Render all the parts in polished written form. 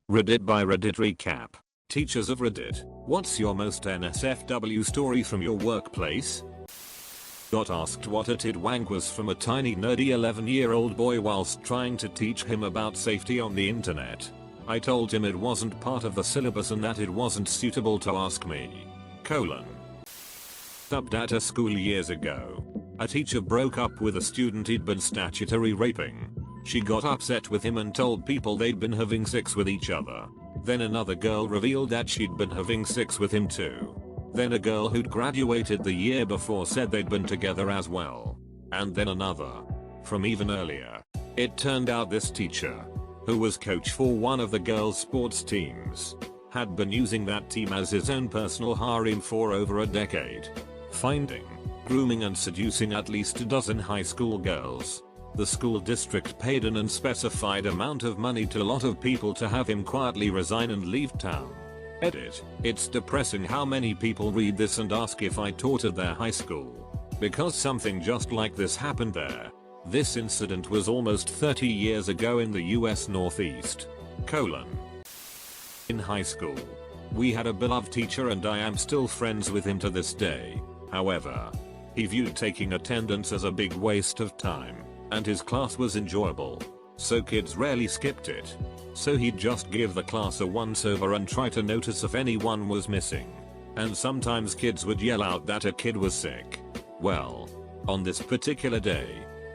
Reddit by Reddit recap. Teachers of Reddit, what's your most NSFW story from your workplace? Got asked what a tidwank was from a tiny nerdy 11-year-old boy whilst trying to teach him about safety on the internet. I told him it wasn't part of the syllabus and that it wasn't suitable to ask me. Subbed at a school years ago. A teacher broke up with a student he'd been statutory raping. She got upset with him and told people they'd been having sex with each other. Then another girl revealed that she'd been having sex with him too. Then a girl who'd graduated the year before said they'd been together as well. And then another. From even earlier. It turned out this teacher, who was coach for one of the girls' sports teams, had been using that team as his own personal harem for over a decade. Finding, grooming and seducing at least a dozen high school girls. The school district paid an unspecified amount of money to a lot of people to have him quietly resign and leave town. Edit. It's depressing how many people read this and ask if I taught at their high school. Because something just like this happened there. This incident was almost 30 years ago in the US Northeast. In high school. We had a beloved teacher and I am still friends with him to this day. However, he viewed taking attendance as a big waste of time. And his class was enjoyable. So kids rarely skipped it. So he'd just give the class a once over and try to notice if anyone was missing. And sometimes kids would yell out that a kid was sick. Well, on this particular day,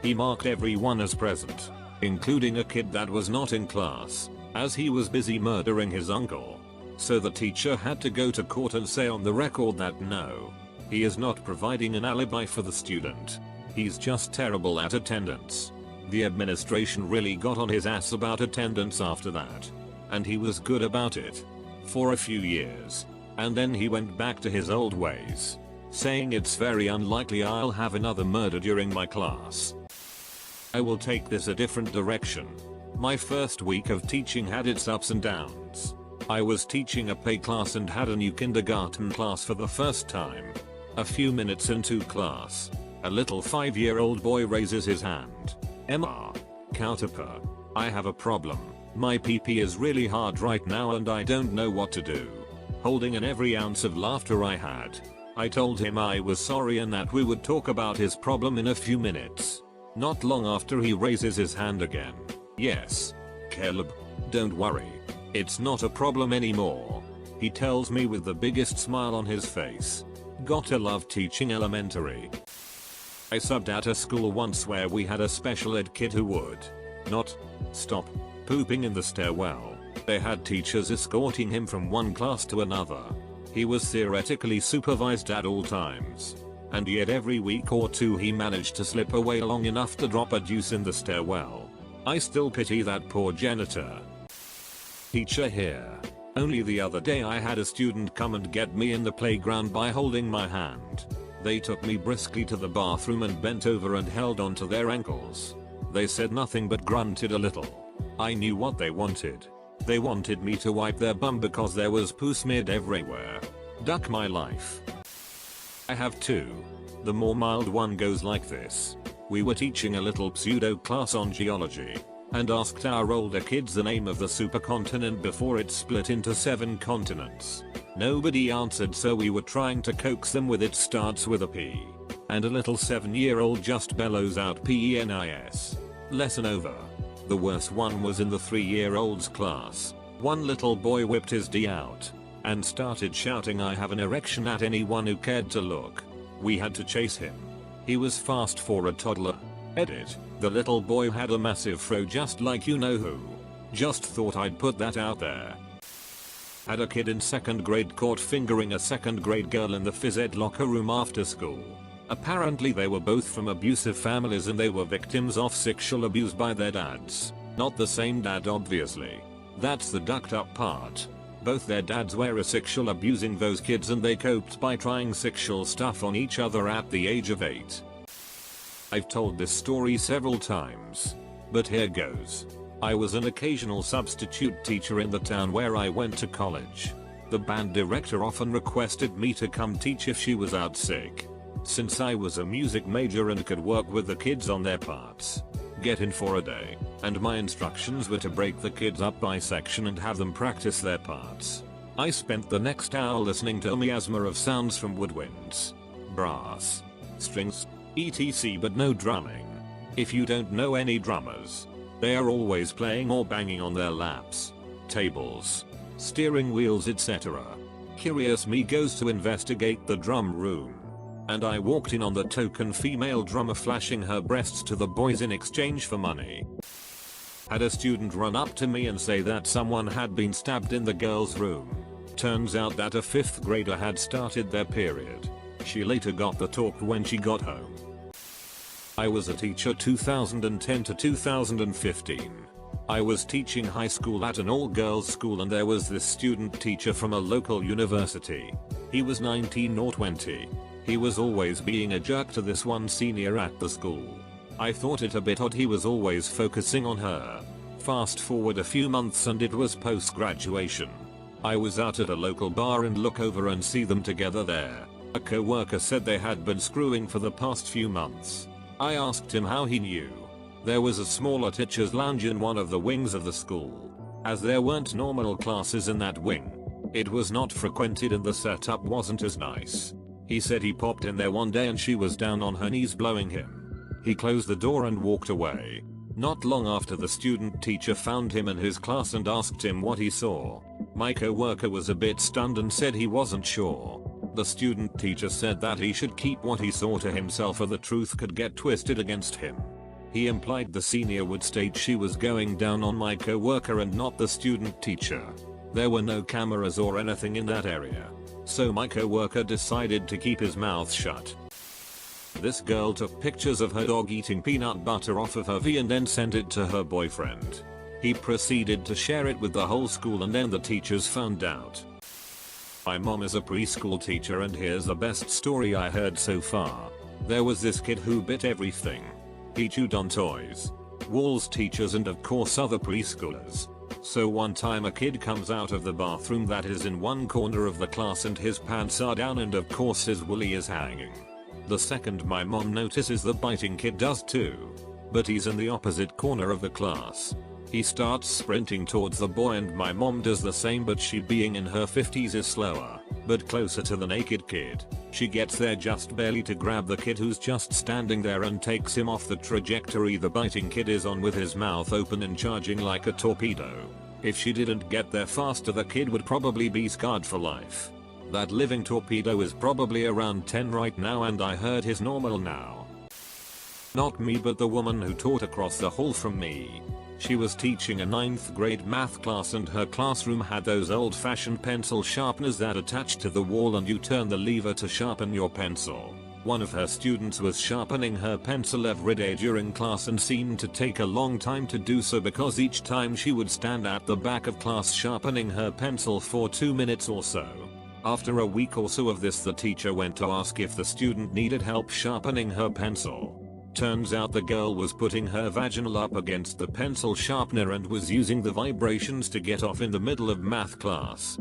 he marked everyone as present, including a kid that was not in class, as he was busy murdering his uncle. So the teacher had to go to court and say on the record that no, he is not providing an alibi for the student. He's just terrible at attendance. The administration really got on his ass about attendance after that. And he was good about it. For a few years. And then he went back to his old ways. Saying it's very unlikely I'll have another murder during my class. I will take this a different direction. My first week of teaching had its ups and downs. I was teaching a PE class and had a new kindergarten class for the first time. A few minutes into class, a little 5-year-old boy raises his hand. Counterpart. I have a problem. My PP is really hard right now and I don't know what to do. Holding in every ounce of laughter I had, I told him I was sorry and that we would talk about his problem in a few minutes. Not long after he raises his hand again. Yes, Caleb, don't worry. It's not a problem anymore. He tells me with the biggest smile on his face. Gotta love teaching elementary. I subbed at a school once where we had a special ed kid who would not stop pooping in the stairwell. They had teachers escorting him from one class to another. He was theoretically supervised at all times. And yet every week or two he managed to slip away long enough to drop a deuce in the stairwell. I still pity that poor janitor. Teacher here. Only the other day I had a student come and get me in the playground by holding my hand. They took me briskly to the bathroom and bent over and held onto their ankles. They said nothing but grunted a little. I knew what they wanted. They wanted me to wipe their bum because there was poo smeared everywhere. Duck my life. I have two. The more mild one goes like this. We were teaching a little pseudo class on geology, and asked our older kids the name of the supercontinent before it split into 7 continents. Nobody answered, so we were trying to coax them with it starts with a P. And a little 7-year-old just bellows out PENIS. Lesson over. The worst one was in the 3-year-old's class. One little boy whipped his D out and started shouting I have an erection at anyone who cared to look. We had to chase him. He was fast for a toddler. Edit. The little boy had a massive fro just like you know who. Just thought I'd put that out there. Had a kid in 2nd grade caught fingering a 2nd grade girl in the phys ed locker room after school. Apparently they were both from abusive families and they were victims of sexual abuse by their dads. Not the same dad obviously. That's the ducked up part. Both their dads were sexual abusing those kids and they coped by trying sexual stuff on each other at the age of 8. I've told this story several times. But here goes. I was an occasional substitute teacher in the town where I went to college. The band director often requested me to come teach if she was out sick. Since I was a music major and could work with the kids on their parts, get in for a day, and my instructions were to break the kids up by section and have them practice their parts. I spent the next hour listening to a miasma of sounds from woodwinds, brass, strings, etc, but no drumming. If you don't know any drummers, they are always playing or banging on their laps, tables, steering wheels, etc. Curious me goes to investigate the drum room, and I walked in on the token female drummer flashing her breasts to the boys in exchange for money. Had a student run up to me and say that someone had been stabbed in the girls' room. Turns out that a 5th grader had started their period. She later got the talk when she got home. I was a teacher 2010 to 2015. I was teaching high school at an all-girls school, and there was this student teacher from a local university. He was 19 or 20. He was always being a jerk to this one senior at the school. I thought it a bit odd he was always focusing on her. Fast forward a few months and it was post-graduation. I was out at a local bar and look over and see them together there. A co-worker said they had been screwing for the past few months. I asked him how he knew. There was a smaller teacher's lounge in one of the wings of the school. As there weren't normal classes in that wing, it was not frequented and the setup wasn't as nice. He said he popped in there one day and she was down on her knees blowing him. He closed the door and walked away. Not long after, the student teacher found him in his class and asked him what he saw. My co-worker was a bit stunned and said he wasn't sure. The student teacher said that he should keep what he saw to himself or the truth could get twisted against him. He implied the senior would state she was going down on my co-worker and not the student teacher. There were no cameras or anything in that area, so my co-worker decided to keep his mouth shut. This girl took pictures of her dog eating peanut butter off of her V and then sent it to her boyfriend. He proceeded to share it with the whole school and then the teachers found out. My mom is a preschool teacher and here's the best story I heard so far. There was this kid who bit everything. He chewed on toys, walls, teachers, and of course other preschoolers. So one time a kid comes out of the bathroom that is in one corner of the class and his pants are down and of course his willy is hanging. The second my mom notices the biting kid does too. But he's in the opposite corner of the class. He starts sprinting towards the boy and my mom does the same, but she, being in her 50s, is slower, but closer to the naked kid. She gets there just barely to grab the kid who's just standing there and takes him off the trajectory the biting kid is on with his mouth open and charging like a torpedo. If she didn't get there faster, the kid would probably be scarred for life. That living torpedo is probably around 10 right now and I heard his normal now. Not me, but the woman who taught across the hall from me. She was teaching a 9th grade math class and her classroom had those old-fashioned pencil sharpeners that attach to the wall and you turn the lever to sharpen your pencil. One of her students was sharpening her pencil every day during class and seemed to take a long time to do so because each time she would stand at the back of class sharpening her pencil for 2 minutes or so. After a week or so of this, the teacher went to ask if the student needed help sharpening her pencil. Turns out the girl was putting her vaginal up against the pencil sharpener and was using the vibrations to get off in the middle of math class.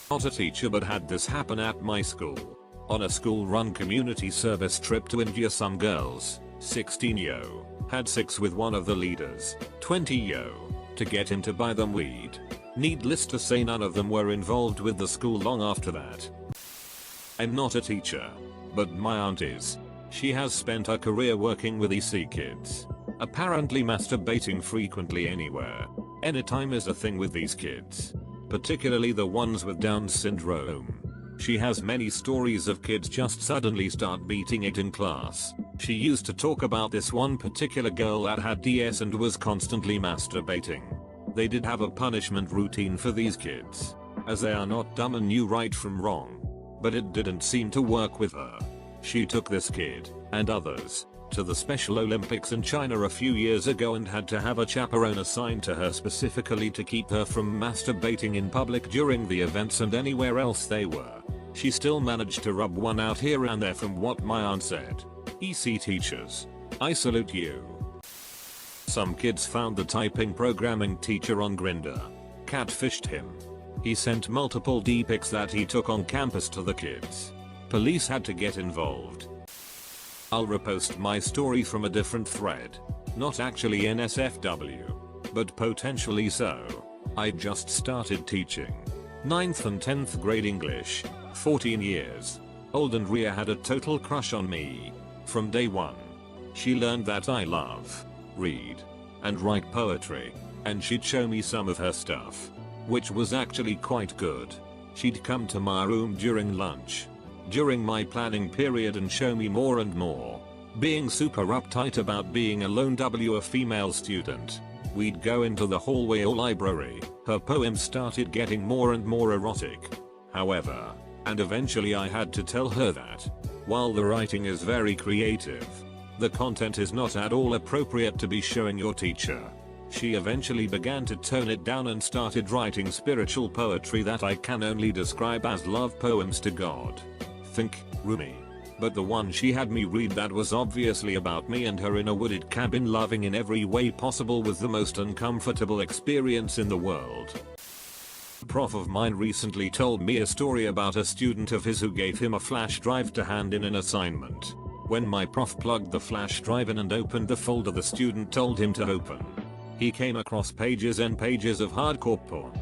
Not a teacher, but had this happen at my school. On a school-run community service trip to India, some girls, 16 yo, had sex with one of the leaders, 20 yo, to get him to buy them weed. Needless to say, none of them were involved with the school long after that. I'm not a teacher, but my aunt is. She has spent her career working with EC kids. Apparently masturbating frequently anywhere, anytime is a thing with these kids. Particularly the ones with Down syndrome. She has many stories of kids just suddenly start beating it in class. She used to talk about this one particular girl that had DS and was constantly masturbating. They did have a punishment routine for these kids, as they are not dumb and knew right from wrong. But it didn't seem to work with her. She took this kid, and others, to the Special Olympics in China a few years ago and had to have a chaperone assigned to her specifically to keep her from masturbating in public during the events and anywhere else they were. She still managed to rub one out here and there, from what my aunt said. EC teachers, I salute you. Some kids found the typing programming teacher on Grindr. Catfished him. He sent multiple D-pics that he took on campus to the kids. Police had to get involved. I'll repost my story from a different thread. Not actually NSFW. But potentially so. I just started teaching. 9th and 10th grade English. 14 years old, and Ria had a total crush on me. From day one. She learned that I love, read, and write poetry. And she'd show me some of her stuff. Which was actually quite good. She'd come to my room during lunch. During my planning period and show me more and more. Being super uptight about being a lone a female student. We'd go into the hallway or library. Her poems started getting more and more erotic. However, and eventually I had to tell her that, while the writing is very creative, the content is not at all appropriate to be showing your teacher. She eventually began to tone it down and started writing spiritual poetry that I can only describe as love poems to God. Think, Rumi. But the one she had me read that was obviously about me and her in a wooded cabin, loving in every way possible, with the most uncomfortable experience in the world. A prof of mine recently told me a story about a student of his who gave him a flash drive to hand in an assignment. When my prof plugged the flash drive in and opened the folder the student told him to open, he came across pages and pages of hardcore porn.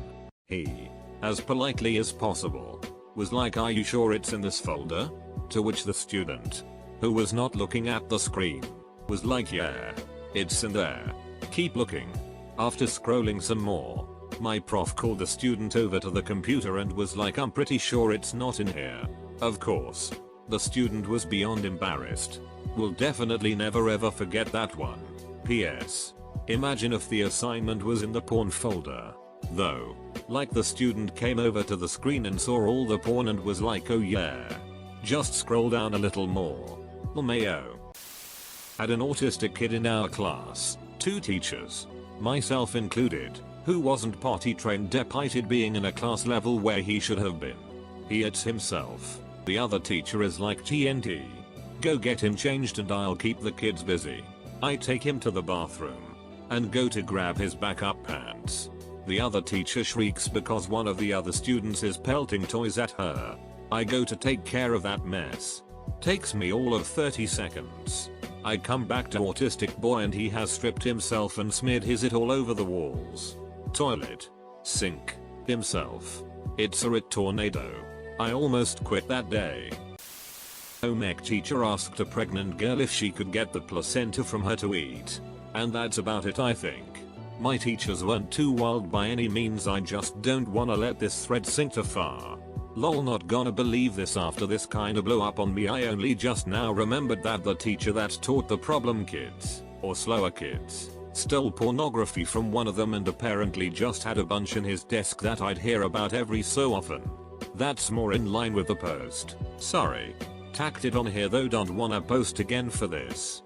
He, as politely as possible, was like, "Are you sure it's in this folder?" To which the student, who was not looking at the screen, was like, "Yeah, it's in there. Keep looking." After scrolling some more, my prof called the student over to the computer and was like, "I'm pretty sure it's not in here." Of course, the student was beyond embarrassed. Will definitely never ever forget that one. PS. Imagine if the assignment was in the porn folder. Though, like, the student came over to the screen and saw all the porn and was like, "Oh yeah. Just scroll down a little more." LMAO. Had an autistic kid in our class, 2 teachers, myself included, who wasn't potty trained despite it being in a class level where he should have been. He hits himself. The other teacher is like, "TNT. Go get him changed and I'll keep the kids busy." I take him to the bathroom and go to grab his backup pants. The other teacher shrieks because one of the other students is pelting toys at her. I go to take care of that mess. Takes me all of 30 seconds. I come back to autistic boy and he has stripped himself and smeared his it all over the walls, toilet, sink, himself. It's a rit tornado. I almost quit that day. Home ec teacher asked a pregnant girl if she could get the placenta from her to eat. And that's about it, I think. My teachers weren't too wild by any means. I just don't wanna let this thread sink too far. Lol, not gonna believe this after this kinda blew up on me. I only just now remembered that the teacher that taught the problem kids, or slower kids, stole pornography from one of them and apparently just had a bunch in his desk that I'd hear about every so often. That's more in line with the post. Sorry. Tacked it on here though, don't wanna post again for this.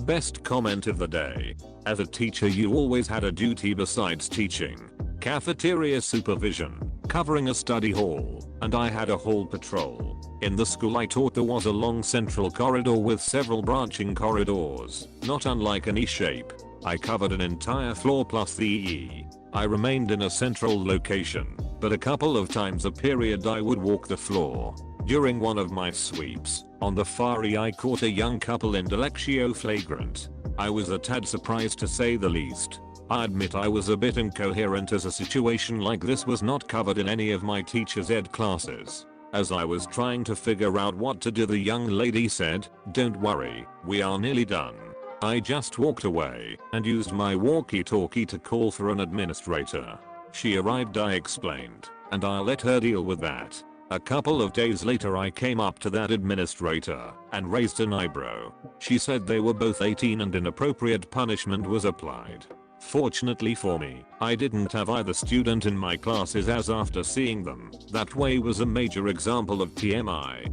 Best comment of the day. As a teacher you always had a duty besides teaching. Cafeteria supervision, covering a study hall, and I had a hall patrol. In the school I taught there was a long central corridor with several branching corridors, not unlike an E-shape. I covered an entire floor plus the E. I remained in a central location, but a couple of times a period I would walk the floor. During one of my sweeps, on the far E I caught a young couple in delectio flagrant. I was a tad surprised to say the least. I admit I was a bit incoherent as a situation like this was not covered in any of my teacher's ed classes. As I was trying to figure out what to do, the young lady said, "Don't worry, we are nearly done." I just walked away and used my walkie-talkie to call for an administrator. She arrived, I explained, and I let her deal with that. A couple of days later I came up to that administrator and raised an eyebrow. She said they were both 18 and inappropriate punishment was applied. Fortunately for me, I didn't have either student in my classes, as after seeing them, that way was a major example of TMI.